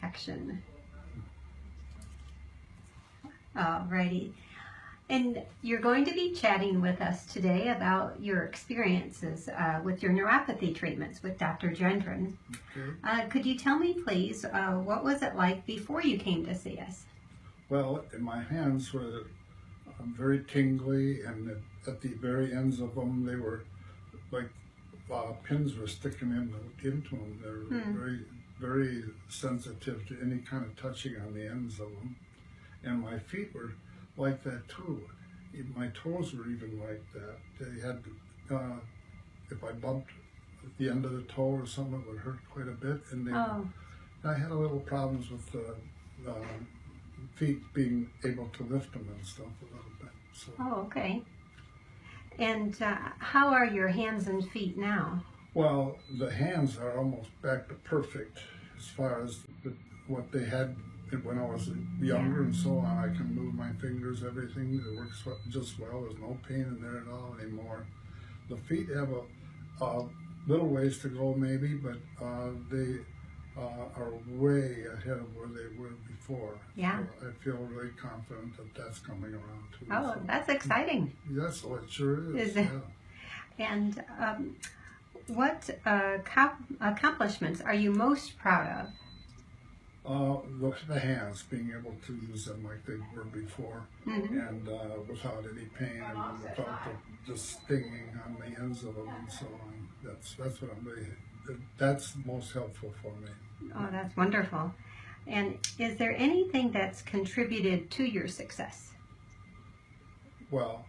protection. Alrighty. And you're going to be chatting with us today about your experiences with your neuropathy treatments with Dr. Gendron. Okay. Could you tell me, please, what was it like before you came to see us? Well, my hands were very tingly, and at the very ends of them, they were like pins were sticking into them. They're very, very sensitive to any kind of touching on the ends of them. And my feet were like that too. My toes were even like that. They had, if I bumped at the end of the toe or something, it would hurt quite a bit. And I had a little problems with the feet being able to lift them and stuff a little bit. So. Oh, okay. And how are your hands and feet now? Well, the hands are almost back to perfect as far as what they had when I was younger and so on. I can move my fingers, everything. It works just well. There's no pain in there at all anymore. The feet have a little ways to go maybe, but they are way ahead of where they were before. Yeah. So I feel really confident that that's coming around too. Oh, so. That's exciting. Yes, oh, it sure is. Is it? Yeah. And what accomplishments are you most proud of? The hands, being able to use them like they were before, and without any pain and without the stinging on the ends of them and so on. That's what I'm really, that's most helpful for me. Oh, that's wonderful. And is there anything that's contributed to your success? Well,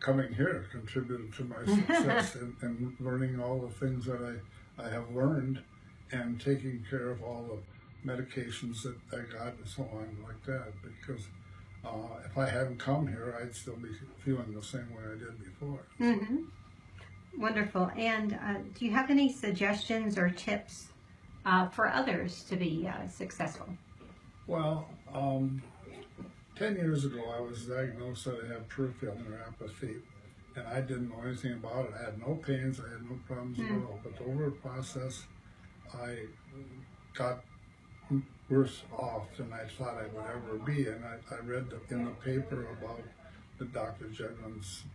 coming here contributed to my success and learning all the things that I have learned and taking care of all the medications that I got and so on like that, because if I hadn't come here, I'd still be feeling the same way I did before. Wonderful. And do you have any suggestions or tips for others to be successful? Well, 10 years ago I was diagnosed that I had peripheral neuropathy, and I didn't know anything about it. I had no pains, I had no problems at all, but over the process I got worse off than I thought I would ever be, and I read in the paper about the Dr. Gendron's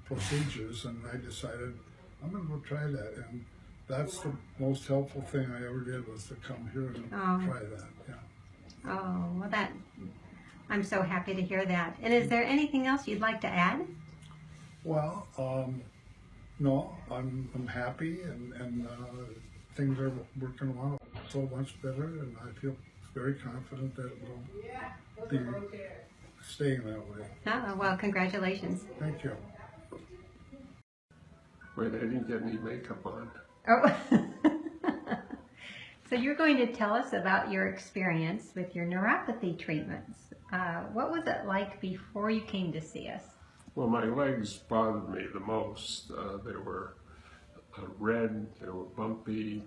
procedures, and I decided I'm going to go try that, and that's the most helpful thing I ever did, was to come here and try that. Yeah. Oh, well, I'm so happy to hear that. And is there anything else you'd like to add? Well, no, I'm happy, and things are working along so much better, and I feel very confident that it will be staying that way. Oh, well, congratulations. Thank you. Wait, I didn't get any makeup on. Oh. So you're going to tell us about your experience with your neuropathy treatments. What was it like before you came to see us? Well, my legs bothered me the most. They were red, they were bumpy,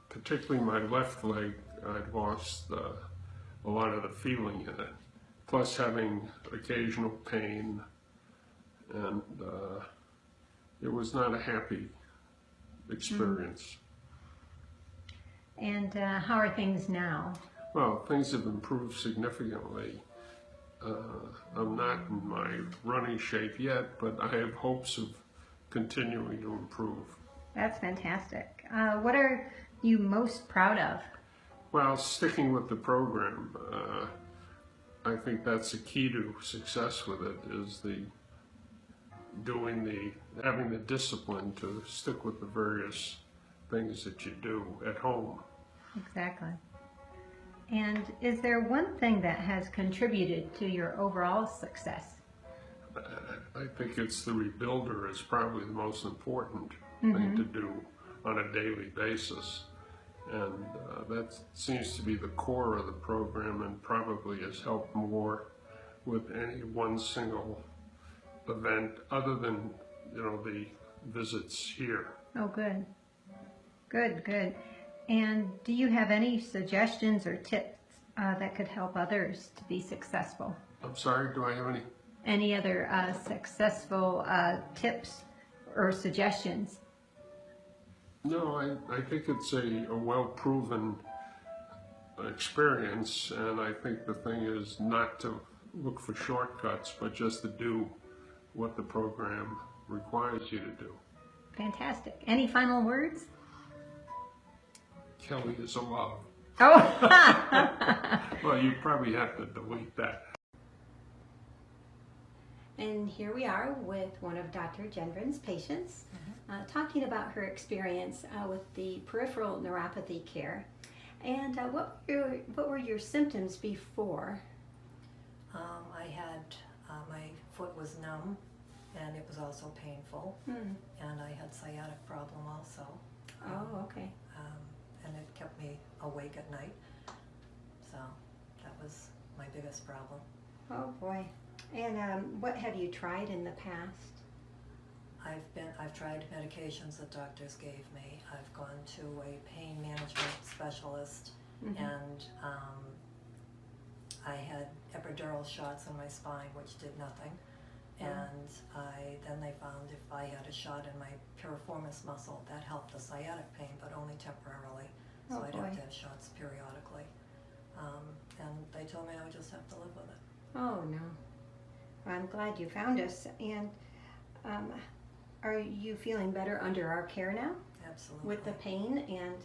particularly my left leg, I'd lost a lot of the feeling in it, plus having occasional pain, and it was not a happy experience. And how are things now? Well, things have improved significantly. I'm not in my running shape yet, but I have hopes of continuing to improve. That's fantastic. What are you most proud of? Well, sticking with the program, I think that's the key to success with it, is having the discipline to stick with the various things that you do at home. Exactly. And is there one thing that has contributed to your overall success? I think it's the rebuilder is probably the most important thing to do on a daily basis. And that seems to be the core of the program, and probably has helped more with any one single event other than, the visits here. Oh, good. Good, good. And do you have any suggestions or tips that could help others to be successful? I'm sorry, do I have any? Any other successful tips or suggestions? No, I think it's a well-proven experience, and I think the thing is not to look for shortcuts, but just to do what the program requires you to do. Fantastic. Any final words? Kelly is a love. Oh! Well, you probably have to delete that. And here we are with one of Dr. Gendron's patients, talking about her experience with the peripheral neuropathy care. And what were your symptoms before? I had, my foot was numb, and it was also painful, and I had sciatic problem also. Oh, okay. And it kept me awake at night, so that was my biggest problem. Oh boy. And what have you tried in the past? I've tried medications that doctors gave me. I've gone to a pain management specialist, and I had epidural shots in my spine, which did nothing. And then they found if I had a shot in my piriformis muscle, that helped the sciatic pain, but only temporarily. So Oh, I'd boy. have to have shots periodically. And they told me I would just have to live with it. Oh no. I'm glad you found us. And are you feeling better under our care now? Absolutely. With the pain and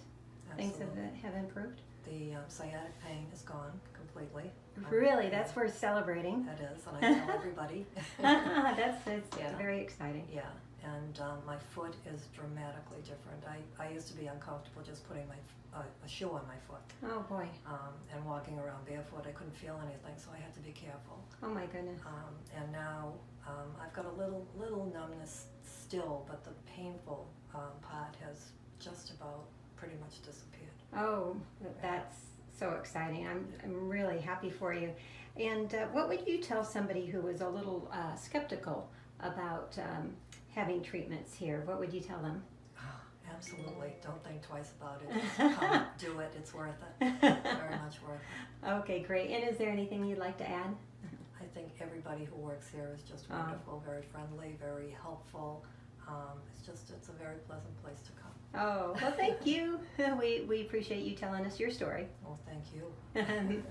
things Absolutely. have improved? The sciatic pain is gone completely. Really? That's worth celebrating. That is, and I tell everybody. That's Yeah. very exciting. Yeah, and my foot is dramatically different. I used to be uncomfortable just putting a shoe on my foot, Oh boy. and walking around barefoot. I couldn't feel anything, so I had to be careful. Oh my goodness. And now I've got a little numbness still, but the painful part has just about pretty much disappeared. Oh, that's so exciting. I'm really happy for you. And what would you tell somebody who was a little skeptical about having treatments here? What would you tell them? Absolutely. Don't think twice about it. Just come, do it. It's worth it. Very much worth it. Okay, great. And is there anything you'd like to add? I think everybody who works here is just wonderful, very friendly, very helpful. It's a very pleasant place to come. Oh, well, thank you. We appreciate you telling us your story. Well, thank you.